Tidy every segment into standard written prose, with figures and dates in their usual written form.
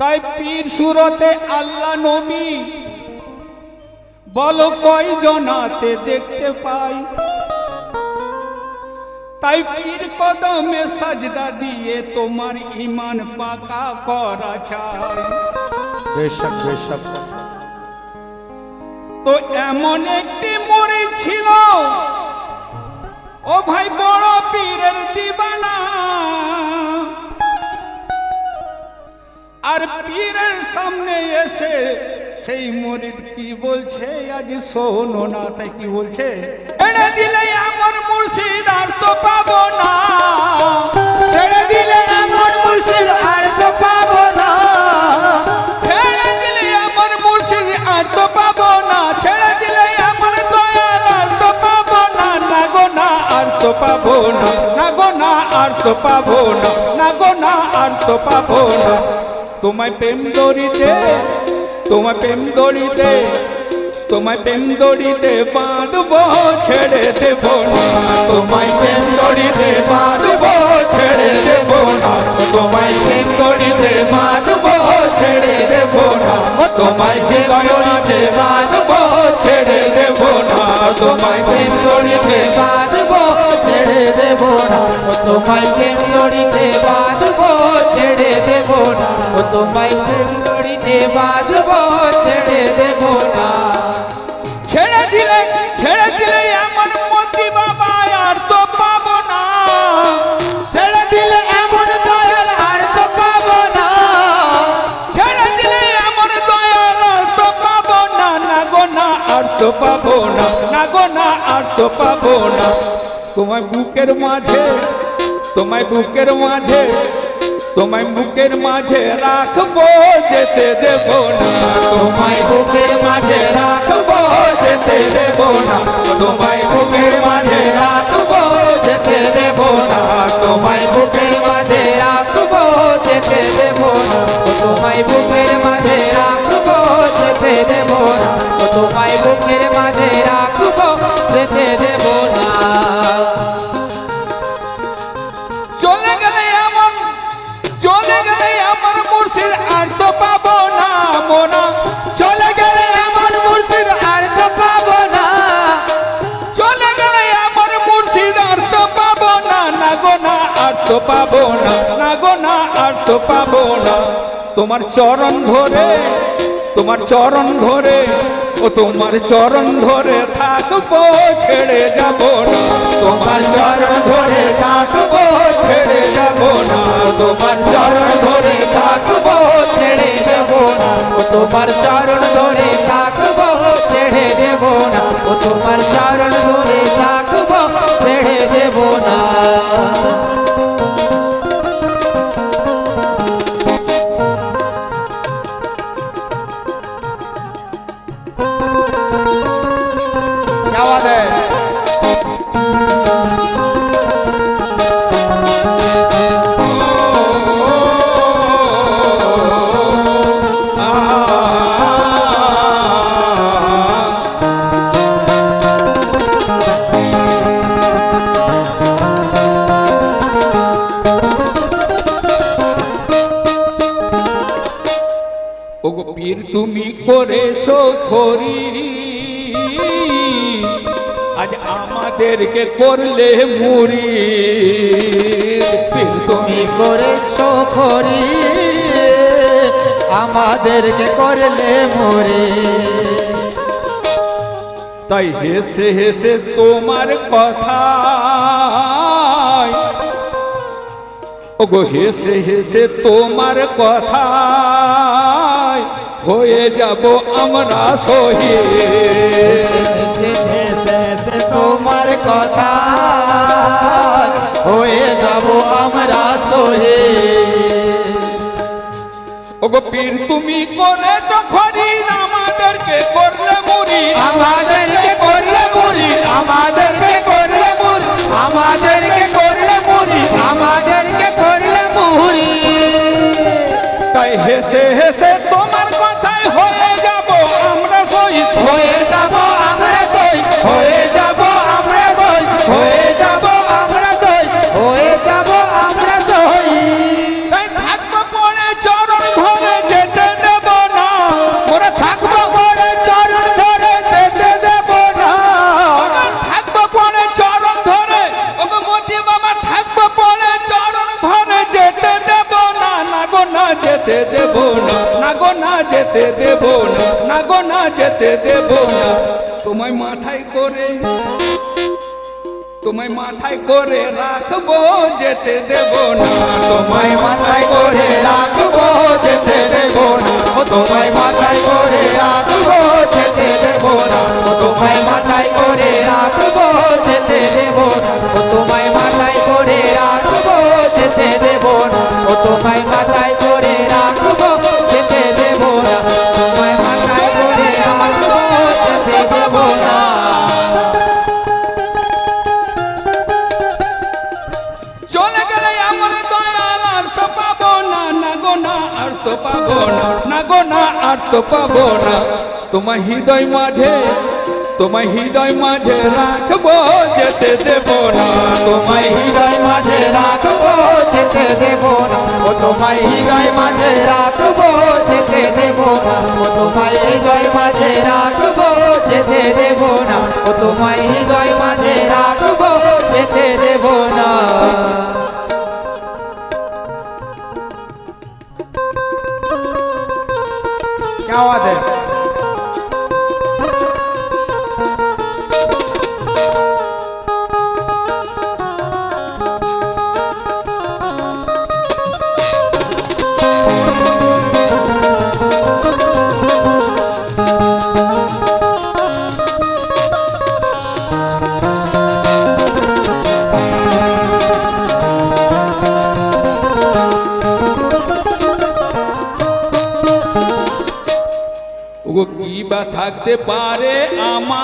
তাই পীর সুরতে আল্লাহ নবী বলো কয়জনাতে দেখতে পাই। তাই পীর কদমে সাজদা দিয়ে তোমার ঈমান পাকা করা চাই। বেশক বেশক। তো এমন একটি মুরিদ ছিল, ও ভাই বড় পীরের দিবানা, আর পীরের সামনে এসে সেই মুরিদ কি বলছে আজ শোনো না। তাই কি বলছে? ছেড়ে দিলে আমার মুর্শিদ আর তো পাবো না, ছেড়ে দিলে এমন মুর্শিদ আর তো পাবো না, ছেড়ে দিলে আমার মুর্শিদ আর তো পাবো না, ছেড়ে দিলে আমার দয়াল আর তো পাবো না, না গো না আর তো পাবো না, না গো না আর তো পাবো না, না গো না আর তো পাবো না। তোমায় প্রেম দড়িতে, তোমায় প্রেম দড়িতে, তোমায় প্রেম দড়িতে বাঁধবো ছেড়ে দেব না, তোমায় প্রেম দড়িতে বাঁধবো ছেড়ে দেব না, তোমায় প্রেম দড়িতে বাঁধবো ছেড়ে দেব না, তোমায় প্রেম দড়িতে বাঁধবো ছেড়ে দেব না, তোমায় প্রেম দড়িতে বাঁধবো ছেড়ে দেব না, তোমায় প্রেম দড়িতে বাঁধবো ছেড়ে দেব না, তোমায় প্রেম দড়িতে বাঁধবো ছেড়ে দেব না। ছেড়ে দিলে, ছেড়ে দিলে এমন মতি বাবা আর তো পাবো না, ছেড়ে দিলে এমন দয়াল আর তো পাবো না, ছেড়ে দিলে এমন দয়াল আর তো পাবো না, না গো না আর তো পাবো না, না গো না আর তো পাবো না। তোমায় বুকের মাঝে, তোমায় বুকের মাঝে, তোমায় বুকের মাঝে রাখবো যেতে দেব না, তোমায় বুকের মাঝে রাখবো যেতে দেব না, তোমায় বুকের মাঝে রাখবো যেতে দেব না, তোমায় বুকের মাঝে রাখবো যেতে দেব না, তোমায় বুকের মাঝে রাখবো যেতে দেব না, তোমায় বুকের মাঝে রাখবো যেতে দেব না। চলে গেলে এমন, চলে গেলে আমার মুর্শিদ আর তো পাবো না মোরা, চলে গেলে এমন মুর্শিদ আর তো পাবো না, চলে গেলে আমার মুর্শিদ আর তো পাবো না, না গো না আর তো পাবো না, না গো না আর তো পাবো না। তোমার চরণ ধরে, তোমার চরণ ধরে, ও তোমার চরণ ধরে থাকবো ছেড়ে যাব না, তোমার চরণ ধরে থাকবো ছেড়ে যাব না, তোমার চরণ ধরে থাকবো ছেড়ে দেব না, তোমার চরণ ধরে থাকবো ছেড়ে দেব না, তোমার চরণ ধরে থাকবো ছেড়ে দেব না। ওগো পীর তুমি করেছো খরি, আজ আমাদেরকে করলে মুড়ি, পীর তুমি তুমি করেছো খরি, আমাদেরকে করলে মরে, তাই হেসে হেসে তোমার কথা, ওগো হেসে হেসে তোমার কথা হয়ে যাব আমরা শহীদ, তোমার কথা হয়ে যাব আমরা শহীদ। ওগো পীর তুমি করেছো খরি, আমাদেরকে করলে মুড়ি, আমাদেরকে করলে মুড়ি, আমাদেরকে করলে মুড়ি, আমাদেরকে করলে মুড়ি, আমাদেরকে করলে মুড়ি, তাই হেসে হেসে তোমার কথায় হয়ে যাব আমরা শহীদ, হয়ে যাব আমরা শহীদ, হয়ে যাব আমরা শহীদ, হয়ে যাব আমরা শহীদ, হয়ে যাব আমরা শহীদ। তাই থাকবো পড়ে চরণ ধরে যে যেতে দেব না, না গো না যেতে দেব না, না গো না যেতে দেব না। তোমায় মাথায় করে, তোমায় মাথায় করে রাখবো, যেতে দেব না, তোমায় মাথায় করে রাখবো, যেতে দেব না। ও তোমায় মাথায় করে রাখবো, যেতে দেব না। ও তোমায় মাথায় করে রাখবো, যেতে দেব না। ও তোমায় মাথায় করে রাখবো, যেতে দেব না। ও তোমায় মাথায় করে রাখবো, যেতে দেব না। তোমায় মাথায় করে রাখবো, যেতে দেব না। চলে গেলে আমার দয়াল আর তো পাবো না, না গো না আর তো পাবো না, না গো না আর তো পাবো না। তোমার হৃদয় মাঝে, তোমার হৃদয় মাঝে রাখবো, যেতে দেব না, তোমায় হৃদয় মাঝে রাখবো, যেতে দেব না। ও তোমায় হৃদয় মাঝে রাখবো, যেতে দেব না। ও তোমায় হৃদয় মাঝে রাখবো, যেতে দেব না। ও তোমায় হৃদয় মাঝে রাখবো, যেতে দেব না। क्या बात है? ওগো কি বা থাকতে পারে আমার,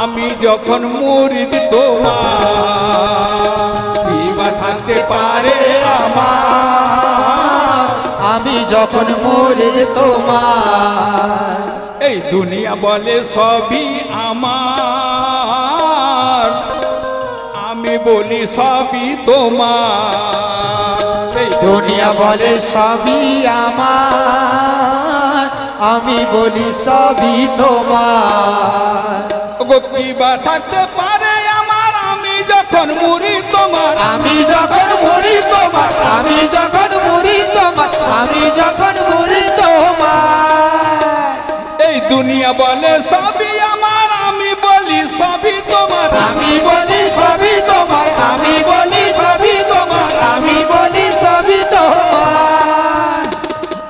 আমি যখন মুরিদ তোমার, কি বা থাকতে পারে আমার, আমি যখন মুরিদ তোমার। এই দুনিয়া বলে সবই আমার, আমি বলি সবই তোমার। এই দুনিয়া বলে সবই আমার, আমি বলি সবই তোমার। ওগো কি বা থাকতে পারে আমার, আমি যখন মুরিদ তোমার, আমি যখন মুরিদ তোমার, আমি যখন মুরিদ তোমার, আমি যখন মুরিদ তোমার। এই দুনিয়া বলে সবই আমার, আমি বলি সবই তোমার, আমি বলি সবই তোমার, আমি বলি সবই তোমার, আমি বলি সবই তোমার।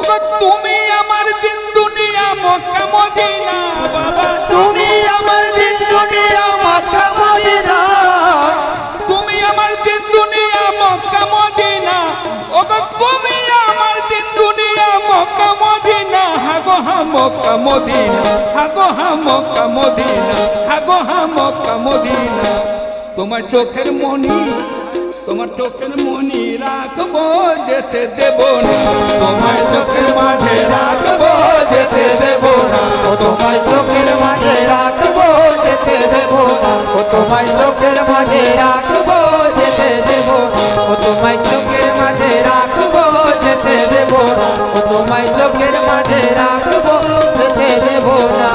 ওগো তুমি আমার দিন দুনিয়া মক্কা মদিনা, বাবা তুমি আমার দিন দুনিয়া মক্কা মদিনা। তুমি আমার দিন দুনিয়া মক্কা মদিনা। ওগো তুমি আমার দিন দুনিয়া মক্কা মদিনা। হাগো হা মক্কা মদিনা, হাগো হা মক্কা মদিনা, হাগো হা মক্কা মদিনা। তোমার চোখের মনি, তোমার চোখের মনি রাখবো, যেতে দেব না, তোমার চোখের মাঝে রাখবো, যেতে দেব না। ও তোমায় চোখের মাঝে রাখবো, যেতে দেব না। ও তোমায় চোখের মাঝে রাখবো, যেতে দেব না। ও তোমায় চোখের মাঝে রাখবো, যেতে দেব না। ও তোমায় চোখের মাঝে রাখবো, যেতে দেব না।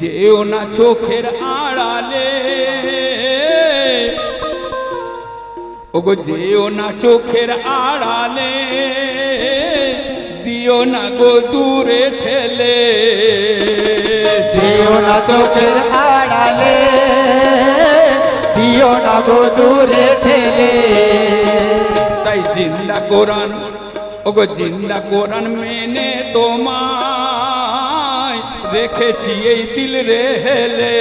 যেও না চোখের আড়ালে, ওগো যেও না চোখের আড়ালে, দিও না গো দূরে ঠেলে। যেও না চোখের আড়ালে, দিও না গো দূরে ঠেলে। তাই জিন্দা কোরআন, ওগো জিন্দা কোরআন মেনে তোমায় রেখেছি এই দিল রে হেলে।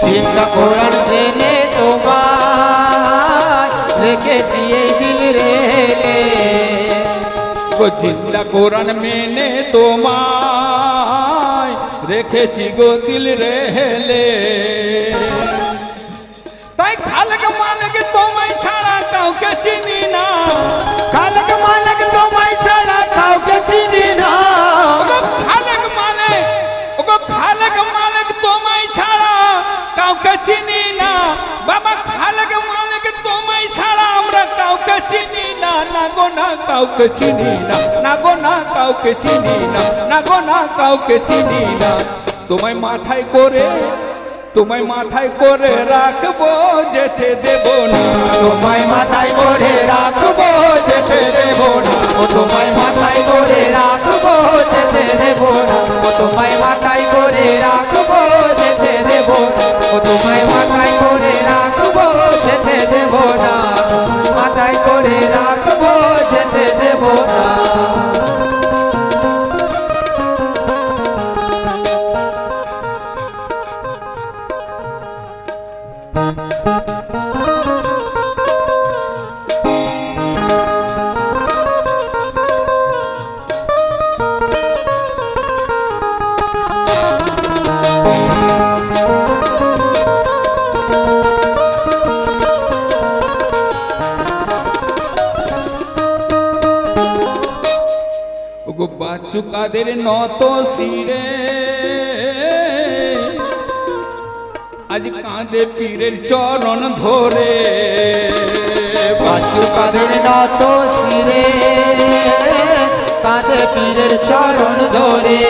জিন্দা কোরআন জেনে তোমার রেখেছি এই দিল রেলে। গো জিন্দা কোরআন মেনে তোমায় রেখেছি গো দিল রে হেলে। তাই খালেক মালিক তোমায় ছাড়া কাউকে চিনি না। খালেক মালিক তোমায় ছাড়া কাউকে চিনি না। ওগো খালেক মালিক, ওগো খালেক মালিক তোমায় ছাড়া কাউকে চিনি না। বাবা খালেক মালিক তোমায় ছাড়া আমরা কাউকে চিনি না। না গো না কাউকে চিনি না, না গো না কাউকে চিনি না, না গো না কাউকে চিনি না। তোমায় মাথায় করে, তোমায় মাথায় করে রাখবো, যেতে দেব না। তোমায় মাথায় করে রাখবো, যেতে দেব না। ও তোমায় মাথায় করে রাখবো, যেতে দেব না। ও তোমায় মাথায় করে রাখবো, যেতে দেব না। ও তোমায় মাথায় করে রাখবো, যেতে দেব না। মাথায় করে রাখবো, যেতে দেব না। ওগো বাচ্চু কাদের নত শিরে, আজ কাঁদে পীরের চরণ ধরে। বাচ্চু কাদের নত শিরে, কাঁদে পীরের চরণ ধরে।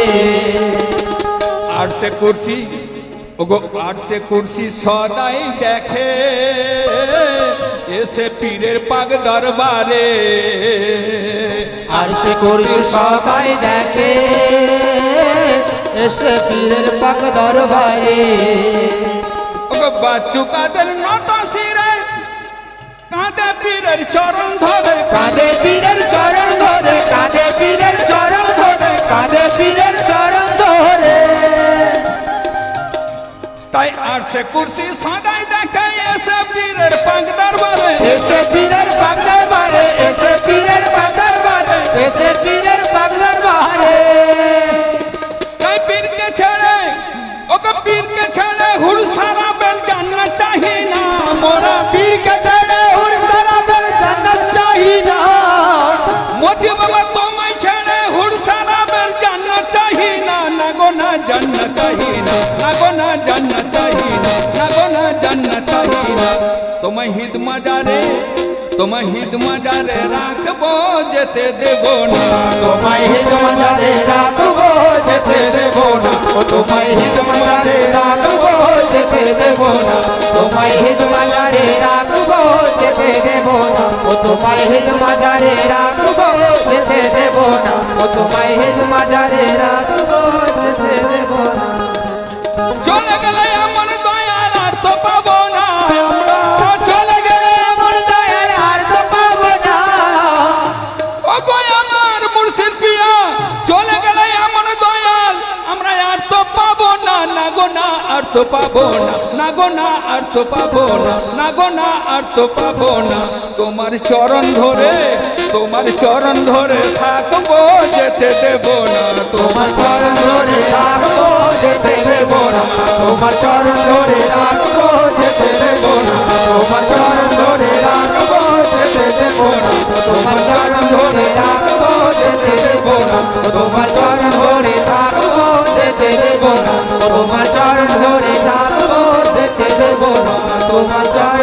আর সে কুরসি, ওগো আর সে কুরসি সদাই দেখে, এসে পীরের পাক দরবারে। আর সে কুরসি সবাই দেখে, এসে পীরের পাক দরবারে। ওগো বাচ্চু কাদের নত শিরে, কাঁদে পীরের চরণ ধরে। কাঁদে পীরের চরণ ধরে, কাঁদে পীরের চরণ ধরে, কাঁদে পীরের চরণ ধরে। তাই আর সে কুরসি সদাই দেখে, এসে পীরের পাক দরবারে। এসে পীরের পাক দরবারে, এসে পীরের পাক দরবারে, এসে পীরের পাক দরবারে। তাই পীরকে ছেড়ে, ওগো পীরকে ছেড়ে হুর সারা বেল জান্নাত চাহি না মোরা। পীরকে ছেড়ে হুর সারা বেল জান্নাত চাহি না। মোদি বাবা তোমায় ছেড়ে হুর সারা বেল জান্নাত চাহি না। না গো না জান্নাত চাহি না, না গো না জান্নাত চাহি না, না গো না জান্নাত চাহি না। তোমায় হিদ মাজারে, তোমায় হিদ মাজারে রাখবো, যেতে দেব না। তোমায় হিদ মাজারে রাখবো, যেতে দেব না। ও তোমায় হিদ মাজারে রাখবো, যেতে দেব না। তোমায় হিদ মাজারে রাখবো, যেতে দেব না। ও তোমায় হিদ মাজারে রাখবো, যেতে দেব না। ও তোমায় হিদ মাজারে রাখবো, যেতে দেব না। চলে গেলে এমন দয়াল আর তো পাবো না আমরা। চলে গেলে এমন দয়াল আর তো পাবো না। ওগো আমার মুর্শিদ পিয়া, চলে গেলে এমন দয়াল আমরা আর তো পাবো না। না গো না আর তো পাবো না, না গো না আর তো পাবো না, না গো না আর তো পাবো না। তোমার চরণ ধরে, তোমার চরণ ধরে থাকবো, যেতে দেব না। তোমার চরণ ধরে রাখবো, যেতে দেব না। তোমার চরণ ধরে রাখবো, যেতে দেব না। তোমার চরণ ধরে রাখবো, যেতে দেব না। তোমার চরণ ধরে রাখবো, যেতে দেব না। তোমার চরণ ধরে রাখবো, যেতে দেব না। তোমার চরণ ধরে রাখবো, যেতে দেব না। তোমার চরণ